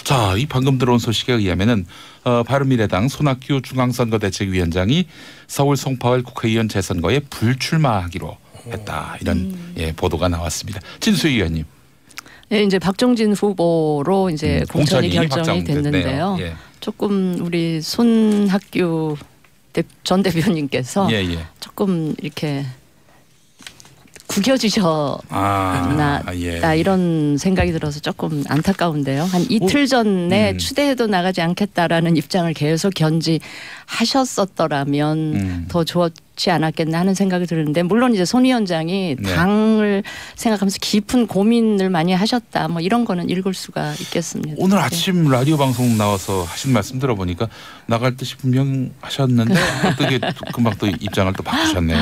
자, 이 방금 들어온 소식에 의하면은 바른미래당 손학규 중앙선거대책위원장이 서울 송파을 국회의원 재선거에 불출마하기로 했다. 이런 보도가 나왔습니다. 진수희 의원님. 네, 이제 박종진 후보로 이제 공천이 결정이 됐는데요. 예. 조금 우리 손학규 전 대표님께서 조금 이렇게 구겨지셨나 이런 생각이 들어서 조금 안타까운데요. 한 이틀 전에 추대해도 나가지 않겠다라는 입장을 계속 견지하셨었더라면 더 좋았지 않았겠나 하는 생각이 드는데, 물론 이제 손 위원장이 당을 생각하면서 깊은 고민을 많이 하셨다, 뭐 이런 거는 읽을 수가 있겠습니다. 오늘 아침 라디오 방송 나와서 하신 말씀 들어보니까 나갈 듯이 분명하셨는데 어떻게 금방 또 입장을 또 바꾸셨네요.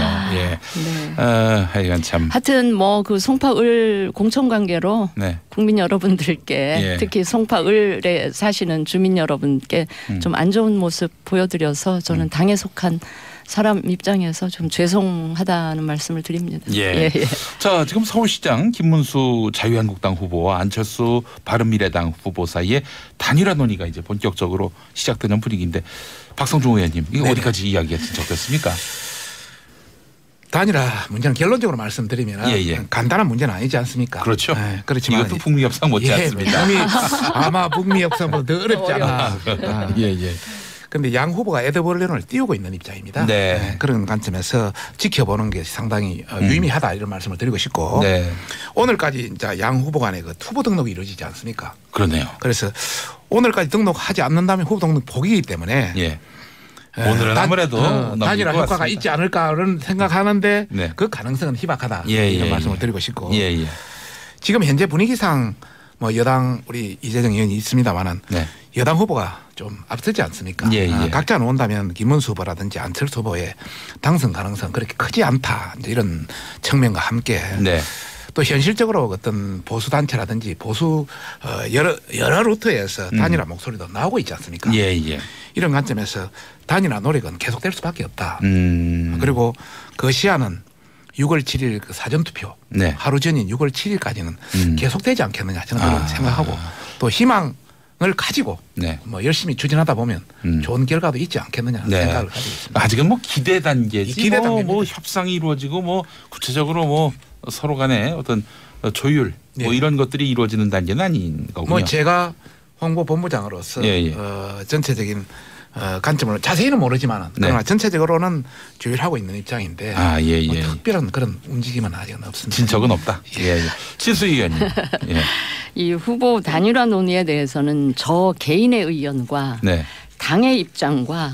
하여간 참. 하여튼 뭐 그 송파을 공천 관계로 국민 여러분들께 특히 송파을에 사시는 주민 여러분께 좀 안 좋은 모습 보여드려서 저는 당에 속한 사람 입장에서 좀 죄송하다는 말씀을 드립니다. 자, 지금 서울시장 김문수 자유한국당 후보와 안철수 바른미래당 후보 사이에 단일화 논의가 이제 본격적으로 시작되는 분위기인데, 박성중 의원님, 이거 어디까지 이야기가 진척됐습니까? 단일화 문제는 결론적으로 말씀드리면 간단한 문제는 아니지 않습니까? 그렇죠. 그렇지만 이것도 북미 협상 못지 않습니다. 아마 북미 협상보다 더 어렵지 않아. 그런데 양 후보가 에드벌룬을 띄우고 있는 입장입니다. 그런 관점에서 지켜보는 게 상당히 유의미하다, 이런 말씀을 드리고 싶고, 오늘까지 이제 양 후보 간의 그 후보 등록이 이루어지지 않습니까? 그러네요. 그래서 오늘까지 등록하지 않는다면 후보 등록 복이기 때문에 오늘은 아무래도 단일화 효과가 있지 않을까를 생각하는데 그 가능성은 희박하다, 이런 말씀을 드리고 싶고, 지금 현재 분위기상 뭐 여당 우리 이재정 의원이 있습니다만은 여당 후보가 좀 앞서지 않습니까? 각자 놓은다면 김문수 후보라든지 안철수 후보의 당선 가능성 그렇게 크지 않다, 이제 이런 측면과 함께 또 현실적으로 어떤 보수 단체라든지 보수 여러 루트에서 단일화 목소리도 나오고 있지 않습니까? 이런 관점에서 단일화 노력은 계속될 수밖에 없다. 그리고 그 시한은 6월 7일 그 사전투표 하루 전인 6월 7일까지는 계속되지 않겠느냐, 저는 그런 생각하고, 또 희망을 가지고 뭐 열심히 추진하다 보면 좋은 결과도 있지 않겠느냐 생각을 가지고 있습니다. 아직은 뭐 기대 단계지, 뭐 협상이 이루어지고 뭐 구체적으로 뭐 서로 간에 어떤 조율 뭐 이런 것들이 이루어지는 단계는 아닌 거군요. 뭐 제가 홍보본부장으로서 전체적인 관점으로 자세히는 모르지만 그러나 전체적으로는 조율하고 있는 입장인데 뭐 특별한 그런 움직임은 아직은 없습니다. 진척은 없다. 진수희 의원님. 이 후보 단일화 논의에 대해서는 저 개인의 의견과 당의 입장과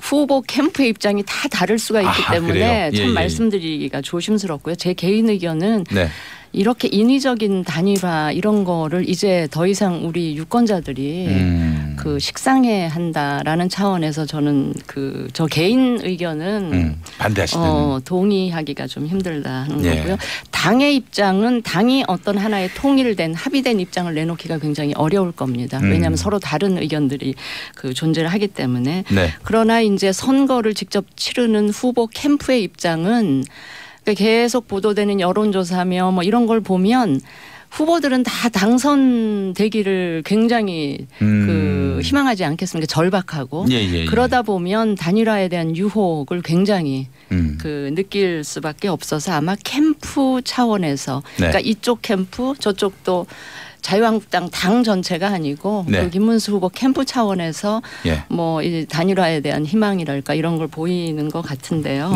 후보 캠프의 입장이 다 다를 수가 있기 때문에 참 말씀드리기가 조심스럽고요. 제 개인 의견은 이렇게 인위적인 단일화 이런 거를 이제 더 이상 우리 유권자들이 그 식상해 한다라는 차원에서 저는 그 저 개인 의견은 반대하시는 동의하기가 좀 힘들다는 거고요. 당의 입장은 당이 어떤 하나의 통일된 합의된 입장을 내놓기가 굉장히 어려울 겁니다. 왜냐하면 서로 다른 의견들이 그 존재를 하기 때문에. 그러나 이제 선거를 직접 치르는 후보 캠프의 입장은 계속 보도되는 여론조사며 뭐 이런 걸 보면 후보들은 다 당선되기를 굉장히 그 희망하지 않겠습니까? 절박하고 그러다 보면 단일화에 대한 유혹을 굉장히 그 느낄 수밖에 없어서 아마 캠프 차원에서 그러니까 이쪽 캠프 저쪽도 자유한국당 당 전체가 아니고 그 김문수 후보 캠프 차원에서 뭐 이 단일화에 대한 희망이랄까 이런 걸 보이는 것 같은데요.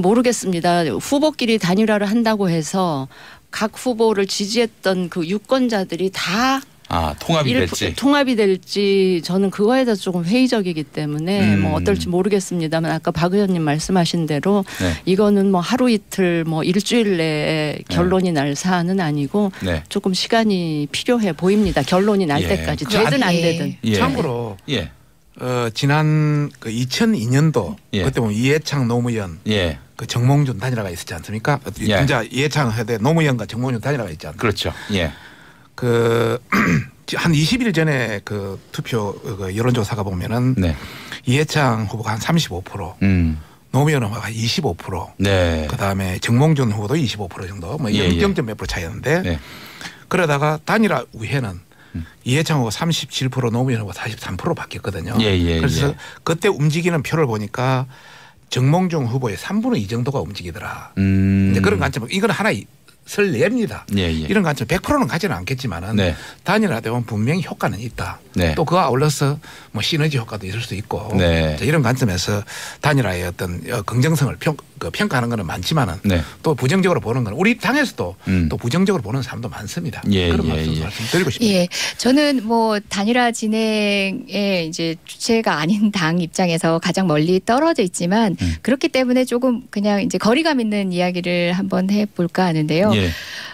모르겠습니다. 후보끼리 단일화를 한다고 해서 각 후보를 지지했던 그 유권자들이 다 통합이 될지 저는 그거에 대해서 조금 회의적이기 때문에 뭐 어떨지 모르겠습니다만 아까 박 의원님 말씀하신 대로 이거는 뭐 하루 이틀 뭐 일주일 내에 결론이 날 사안은 아니고 조금 시간이 필요해 보입니다. 결론이 날 때까지 되든 안 되든. 참고로 지난 그 2002년도 그때 보면 이해창 노무현 그 정몽준 단일화가 있었지 않습니까? 진짜 이해창 해대 노무현과 정몽준 단일화가 있지 않습니까? 그렇죠. 그 한 20일 전에 그 투표 그 여론조사가 보면은 이해창 후보가 한 35%, 노무현 후보가 25%, 그다음에 정몽준 후보도 25% 정도, 뭐 0점 몇 프로 차이였는데 그러다가 단일화 후에는 이해창 후보 37% 노무현 후보 43% 바뀌었거든요. 그래서 그때 움직이는 표를 보니까 정몽준 후보의 3분의 2 정도가 움직이더라. 이제 그런 관점은 이건 하나의 설례입니다. 이런 관점 100%는 가지는 않겠지만은 단일화되면 분명히 효과는 있다. 또 그와 아울러서 뭐 시너지 효과도 있을 수 있고 이런 관점에서 단일화의 어떤 긍정성을 평가하는 것은 많지만은 또 부정적으로 보는 건 우리 당에서도 또 부정적으로 보는 사람도 많습니다. 그런 말씀드리고 싶습니다. 저는 뭐 단일화 진행의 이제 주체가 아닌 당 입장에서 가장 멀리 떨어져 있지만 그렇기 때문에 조금 그냥 이제 거리감 있는 이야기를 한번 해볼까 하는데요.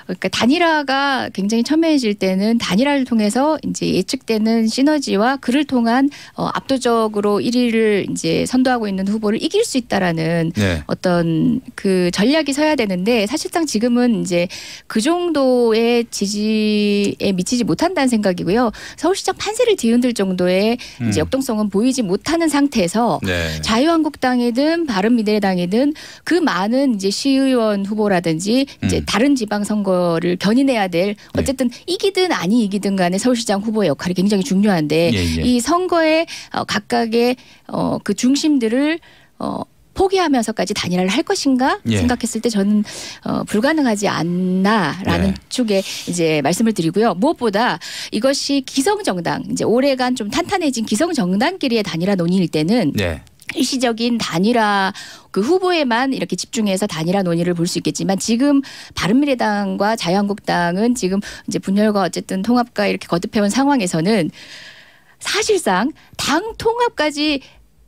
그러니까 단일화가 굉장히 첨예해질 때는 단일화를 통해서 이제 예측되는 시너지와 그를 통한 압도적으로 1위를 이제 선도하고 있는 후보를 이길 수 있다라는 어떤 그 전략이 서야 되는데 사실상 지금은 이제 그 정도의 지지에 미치지 못한다는 생각이고요. 서울시장 판세를 뒤흔들 정도의 이제 역동성은 보이지 못하는 상태에서 자유한국당이든 바른미래당이든 그 많은 이제 시의원 후보라든지 이제 다른 지방선거를 견인해야 될 어쨌든 이기든 아니 이기든 간에 서울시장 후보의 역할이 굉장히 중요한데 이 선거의 각각의 그 중심들을 포기하면서까지 단일화를 할 것인가 생각했을 때 저는 불가능하지 않나라는 쪽에 이제 말씀을 드리고요. 무엇보다 이것이 기성정당 이제 오래간 좀 탄탄해진 기성정당끼리의 단일화 논의일 때는 일시적인 단일화 그 후보에만 이렇게 집중해서 단일화 논의를 볼 수 있겠지만 지금 바른미래당과 자유한국당은 지금 이제 분열과 어쨌든 통합과 이렇게 거듭해온 상황에서는 사실상 당 통합까지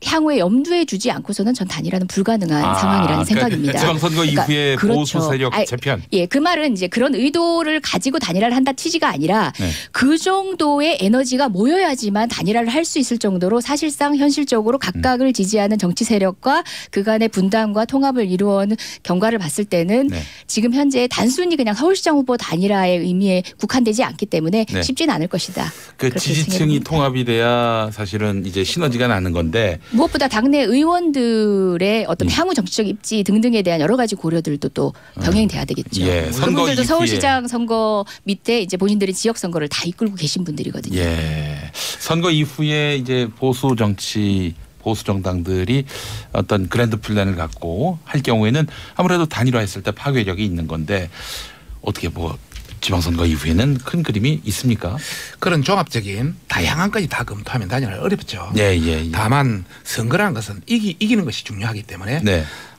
향후에 염두에 두지 않고서는 전 단일화는 불가능한 상황이라는 생각입니다. 지방선거 이후에 보수 세력 재편. 그 말은 이제 그런 의도를 가지고 단일화를 한다 취지가 아니라 그 정도의 에너지가 모여야지만 단일화를 할 수 있을 정도로 사실상 현실적으로 각각을 지지하는 정치 세력과 그간의 분담과 통합을 이루어오는 경과를 봤을 때는 지금 현재 단순히 그냥 서울시장 후보 단일화의 의미에 국한되지 않기 때문에 쉽지는 않을 것이다. 그 지지층이 통합이 돼야 사실은 이제 시너지가 나는 건데 무엇보다 당내 의원들의 어떤 향후 정치적 입지 등등에 대한 여러 가지 고려들도 또 병행이 돼야 되겠죠. 그분들도 서울시장 선거 밑에 이제 본인들의 지역 선거를 다 이끌고 계신 분들이거든요. 선거 이후에 이제 보수 정당들이 어떤 그랜드 플랜을 갖고 할 경우에는 아무래도 단일화했을 때 파괴력이 있는 건데 어떻게 뭐 지방선거 이후에는 큰 그림이 있습니까? 그런 종합적인 다양한 것이 다 검토하면 단일화는 어렵죠. 다만 선거라는 것은 이기는 것이 중요하기 때문에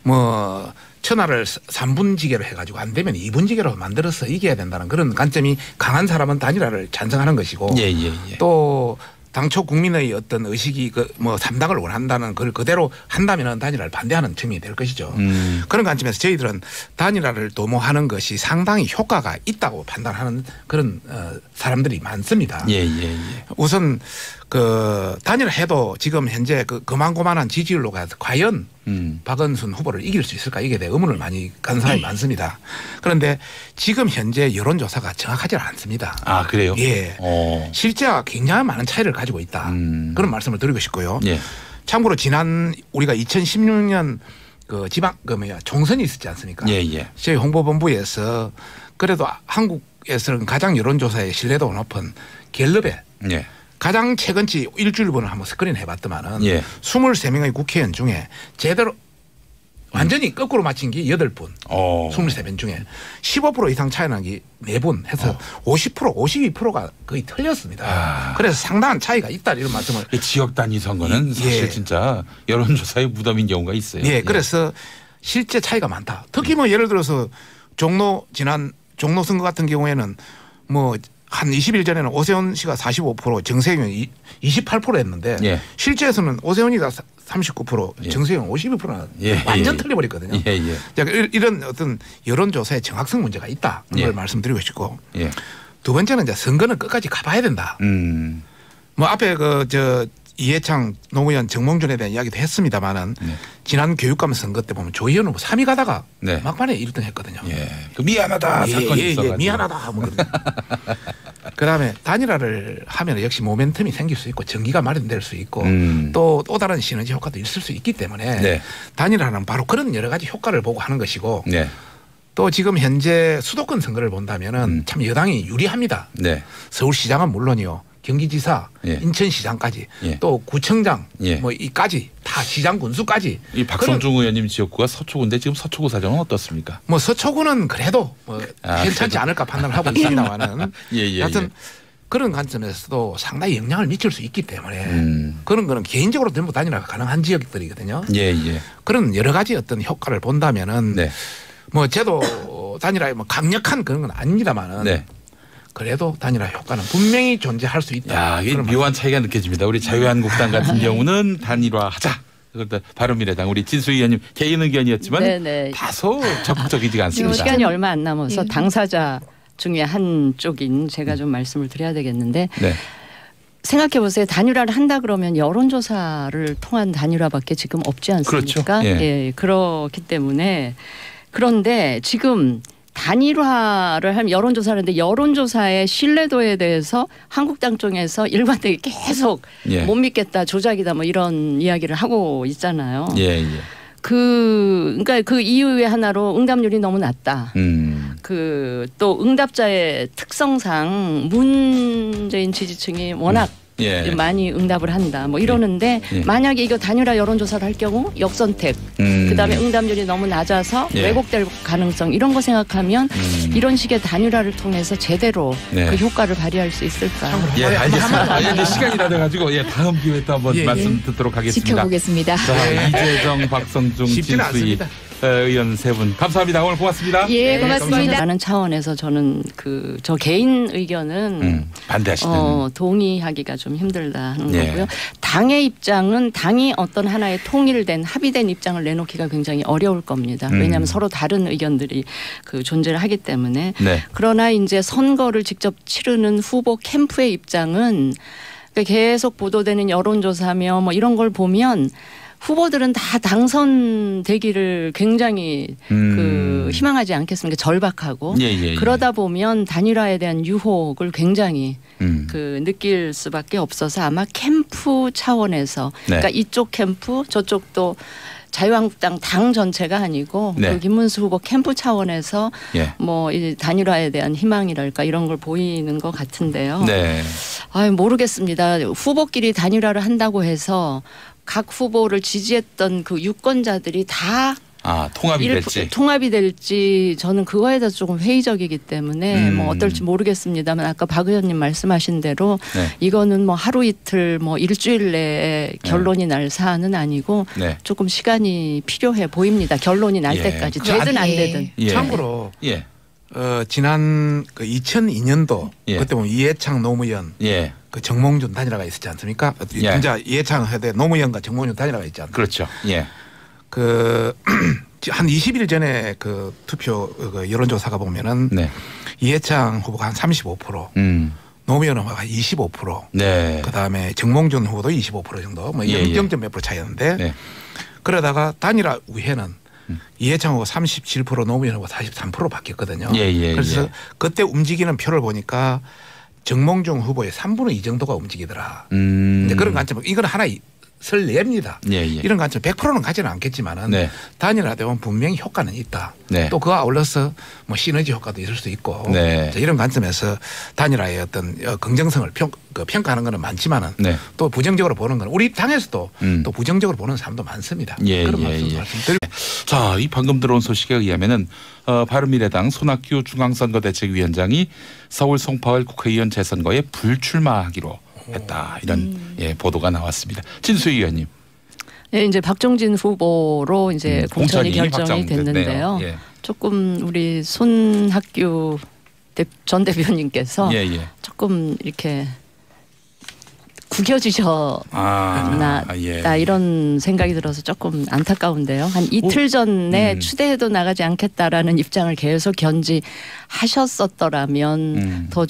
뭐 천하를 3분지계로 해가지고 안 되면 2분지계로 만들어서 이겨야 된다는 그런 관점이 강한 사람은 단일화를 찬성하는 것이고 또 당초 국민의 어떤 의식이 뭐 3당을 원한다는 걸 그대로 한다면 단일화를 반대하는 측면이 될 것이죠. 그런 관점에서 저희들은 단일화를 도모하는 것이 상당히 효과가 있다고 판단하는 그런 사람들이 많습니다. 우선 그 단일화해도 지금 현재 그 고만고만한 지지율로 가서 과연 박원순 후보를 이길 수 있을까 이게 대해 의문을 많이 가는 사람이 많습니다. 그런데 지금 현재 여론조사가 정확하지 않습니다. 아 그래요? 실제와 굉장히 많은 차이를 가지고 있다. 그런 말씀을 드리고 싶고요. 참고로 지난 우리가 2016년 그 총선이 있었지 않습니까? 저희 홍보본부에서 그래도 한국에서는 가장 여론조사의 신뢰도가 높은 갤럽에 가장 최근치 일주일분을 한번 스크린 해봤더만은 23명의 국회의원 중에 제대로 완전히 거꾸로 맞힌 게 8분 23명 중에 15% 이상 차이 난 게 4분 해서 50% 52%가 거의 틀렸습니다. 그래서 상당한 차이가 있다 이런 말씀을. 지역 단위 선거는 사실 진짜 여론조사의 무덤인 경우가 있어요. 그래서 실제 차이가 많다. 특히 뭐 예를 들어서 지난 종로 선거 같은 경우에는 뭐 한 20일 전에는 오세훈 씨가 45% 정세균이 28% 했는데 실제에서는 오세훈이가 39% 정세균 52%나 완전 틀려버렸거든요. 이런 어떤 여론조사의 정확성 문제가 있다. 그걸 말씀드리고 싶고 두 번째는 이제 선거는 끝까지 가봐야 된다. 뭐 앞에 이해창, 노무현, 정몽준에 대한 이야기도 했습니다만은 지난 교육감 선거 때 보면 조희연 후보 3위 가다가 막판에 1등 했거든요. 그 미안하다 사건이 있어가지고. 미안하다. 그다음에 단일화를 하면 역시 모멘텀이 생길 수 있고 전기가 마련될 수 있고 또 다른 시너지 효과도 있을 수 있기 때문에 단일화는 바로 그런 여러 가지 효과를 보고 하는 것이고 또 지금 현재 수도권 선거를 본다면은 참 여당이 유리합니다. 네. 서울시장은 물론이요. 경기지사, 예. 인천시장까지 예. 또 구청장 예. 뭐 이까지 다 시장 군수까지. 이 박성중 의원님 지역구가 서초구인데 지금 서초구 사정은 어떻습니까? 뭐 서초구는 그래도 뭐 괜찮지 않을까 판단을 하고 있습니다만은 하여튼 그런 관점에서도 상당히 영향을 미칠 수 있기 때문에 그런 거는 개인적으로 전부 단일화가 가능한 지역들이거든요. 그런 여러 가지 어떤 효과를 본다면은 뭐 제도 단일화에 뭐 강력한 그런 건 아닙니다만은 그래도 단일화 효과는 분명히 존재할 수 있다. 야, 이 묘한 차이가 느껴집니다. 우리 자유한국당 같은 경우는 단일화하자. 그런데 바른미래당 우리 진수 의원님 개인 의견이었지만 다소 적극적이지가 않습니다. 지금 시간이 얼마 안 남아서 당사자 중에 한쪽인 제가 좀 말씀을 드려야 되겠는데 생각해 보세요. 단일화를 한다 그러면 여론조사를 통한 단일화밖에 지금 없지 않습니까? 그렇죠. 예, 그렇기 때문에 그런데 지금 단일화를 하면 여론조사를 하는데 여론조사의 신뢰도에 대해서 한국당 쪽에서 일관되게 계속 못 믿겠다, 조작이다 뭐 이런 이야기를 하고 있잖아요. 그러니까 그 이유의 하나로 응답률이 너무 낮다. 그 또 응답자의 특성상 문재인 지지층이 워낙 많이 응답을 한다. 뭐 이러는데 만약에 이거 단일화 여론조사를 할 경우 역선택, 그다음에 응답률이 너무 낮아서 왜곡될 가능성 이런 거 생각하면 이런 식의 단일화를 통해서 제대로 그 효과를 발휘할 수 있을까? 알겠습니다. 시간이 다 돼가지고 다음 기회에 또 한번 말씀 듣도록 하겠습니다. 지켜보겠습니다. 자, 이재정, 박성중, 진수희 의원 세 분 감사합니다. 오늘 고맙습니다. 예, 고맙습니다. 라는 차원에서 저는 저 개인 의견은 반대하시는 동의하기가 좀 힘들다는 거고요. 당의 입장은 당이 어떤 하나의 통일된 합의된 입장을 내놓기가 굉장히 어려울 겁니다. 왜냐하면 서로 다른 의견들이 존재를 하기 때문에. 그러나 이제 선거를 직접 치르는 후보 캠프의 입장은 계속 보도되는 여론조사며 뭐 이런 걸 보면 후보들은 다 당선되기를 굉장히 희망하지 않겠습니까? 절박하고 그러다 보면 단일화에 대한 유혹을 굉장히 느낄 수밖에 없어서 아마 캠프 차원에서 그러니까 이쪽 캠프 저쪽도 자유한국당 당 전체가 아니고 그 김문수 후보 캠프 차원에서 뭐 이 단일화에 대한 희망이랄까 이런 걸 보이는 것 같은데요. 모르겠습니다. 후보끼리 단일화를 한다고 해서 각 후보를 지지했던 그 유권자들이 다 통합이 될지 저는 그거에 대해서 조금 회의적이기 때문에 뭐 어떨지 모르겠습니다만 아까 박 의원님 말씀하신 대로 이거는 뭐 하루 이틀 뭐 일주일 내에 결론이 날 사안은 아니고 조금 시간이 필요해 보입니다. 결론이 날 때까지 되든 안 되든. 참고로 지난 그 2002년도 그때 보면 이해창 노무현 그 정몽준 단일화가 있었지 않습니까? 진짜 이해창 해대 노무현과 정몽준 단일화가 있지 않습니까? 그렇죠. 그 한 20일 전에 그 투표 그 여론조사가 보면은 이해창 후보가 한 35%, 노무현 후보가 25%, 그다음에 정몽준 후보도 25% 정도, 뭐 0점 몇 프로 차이였는데 그러다가 단일화 후에는 이해창 후보가 37%, 노무현 후보가 43% 바뀌었거든요. 그래서 그때 움직이는 표를 보니까 정몽준 후보의 3분의 2 정도가 움직이더라. 근데 그런 관점, 이건 하나의 설례입니다. 이런 관점 100%는 가지는 않겠지만은 단일화되면 분명히 효과는 있다. 또 그와 아울러서 뭐 시너지 효과도 있을 수 있고 이런 관점에서 단일화의 어떤 긍정성을 평가하는 것은 많지만은 또 부정적으로 보는 건 우리 당에서도 또 부정적으로 보는 사람도 많습니다. 그런 말씀드리고. 자, 이 방금 들어온 소식에 의하면은 바른미래당 손학규 중앙선거대책위원장이 서울 송파울 국회의원 재선거에 불출마하기로 했다, 이런 보도가 나왔습니다. 진수희 의원님. 이제 박정진 후보로 이제 공천이 결정이 됐는데요. 조금 우리 손학규 전 대표님께서 조금 이렇게 구겨지셨나 이런 생각이 들어서 조금 안타까운데요. 한 이틀 전에 추대해도 나가지 않겠다라는 입장을 계속 견지하셨었더라면 더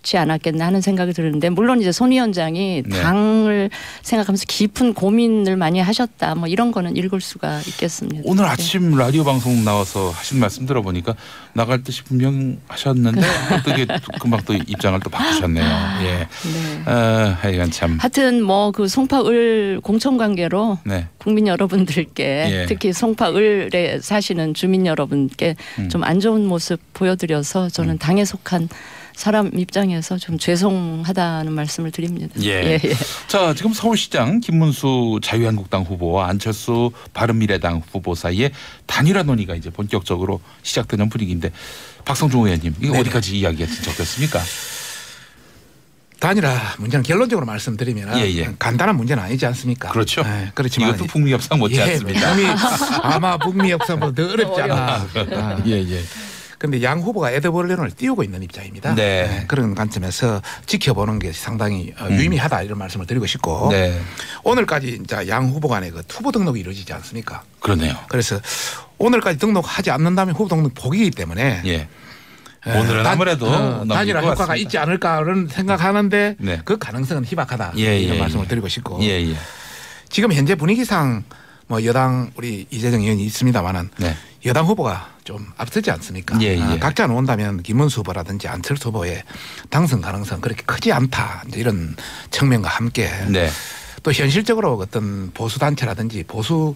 좋지 않았겠나 하는 생각이 드는데 물론 이제 손 위원장이 당을 생각하면서 깊은 고민을 많이 하셨다 뭐 이런 거는 읽을 수가 있겠습니다. 오늘 아침 라디오 방송 나와서 하신 말씀 들어보니까 나갈 듯이 분명하셨는데 어떻게 금방 또 입장을 또 바꾸셨네요. 예. 하여간 참. 하여튼 뭐 그 송파을 공천 관계로 국민 여러분들께 특히 송파을에 사시는 주민 여러분께 좀 안 좋은 모습 보여드려서 저는 당에 속한 사람 입장에서 좀 죄송하다는 말씀을 드립니다. 예. 자, 지금 서울시장 김문수 자유한국당 후보와 안철수 바른미래당 후보 사이에 단일화 논의가 이제 본격적으로 시작되는 분위기인데 박성중 의원님 이거 어디까지 이야기가 진척됐습니까? 단일화 문제는 결론적으로 말씀드리면 간단한 문제는 아니지 않습니까? 그렇죠. 그렇지만 이것도 북미 협상 못지 않습니다. 아마 북미 협상보다 더 어렵지 않나. 그런데 양 후보가 에드벌룬을 띄우고 있는 입장입니다. 그런 관점에서 지켜보는 게 상당히 유의미하다 이런 말씀을 드리고 싶고 오늘까지 이제 양 후보 간의 그 투보 등록이 이루어지지 않습니까? 그러네요. 그래서 오늘까지 등록하지 않는다면 후보 등록 복이기 때문에 오늘은 아무래도 단일화 효과가 있지 않을까라는 생각하는데 그 가능성은 희박하다 이런 말씀을 드리고 싶고 지금 현재 분위기상 뭐 여당 우리 이재정 의원이 있습니다만은 여당 후보가 좀 앞서지 않습니까? 각자 놓은다면 김문수 후보라든지 안철수 후보의 당선 가능성 그렇게 크지 않다 이제 이런 측면과 함께 또 현실적으로 어떤 보수 단체라든지 보수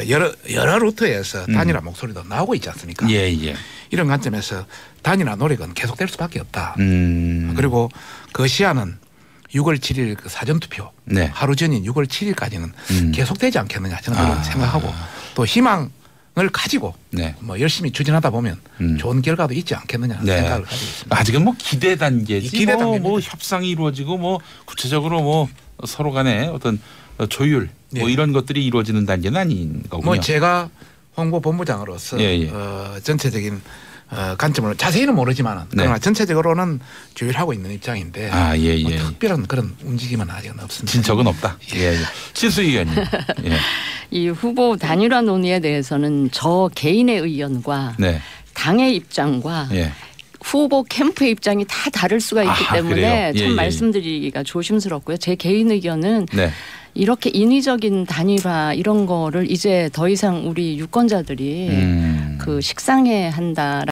여러 루트에서 단일화 목소리도 나오고 있지 않습니까? 이런 관점에서 단일화 노력은 계속될 수밖에 없다. 그리고 그 시한은 6월 7일 그 사전투표 하루 전인 6월 7일까지는 계속되지 않겠느냐 저는 그런 생각하고 또 희망을 가지고 뭐 열심히 추진하다 보면 좋은 결과도 있지 않겠느냐 생각을 가지고 있습니다. 아직은 뭐 기대 단계지 뭐 협상이 이루어지고 뭐 구체적으로 뭐 서로 간에 어떤 조율 뭐 이런 것들이 이루어지는 단계는 아닌 거군요. 뭐 제가 홍보본부장으로서 전체적인 관점을 자세히는 모르지만 그러나 전체적으로는 조율하고 있는 입장인데 뭐 특별한 그런 움직임은 아직은 없습니다. 진척은 없다. 신수 의원님. 이 후보 단일화 논의에 대해서는 저 개인의 의견과 당의 입장과 후보 캠프의 입장이 다 다를 수가 있기 때문에 참 말씀드리기가 조심스럽고요. 제 개인 의견은 이렇게 인위적인 단일화 이런 거를 이제 더 이상 우리 유권자들이 그 식상해 한다.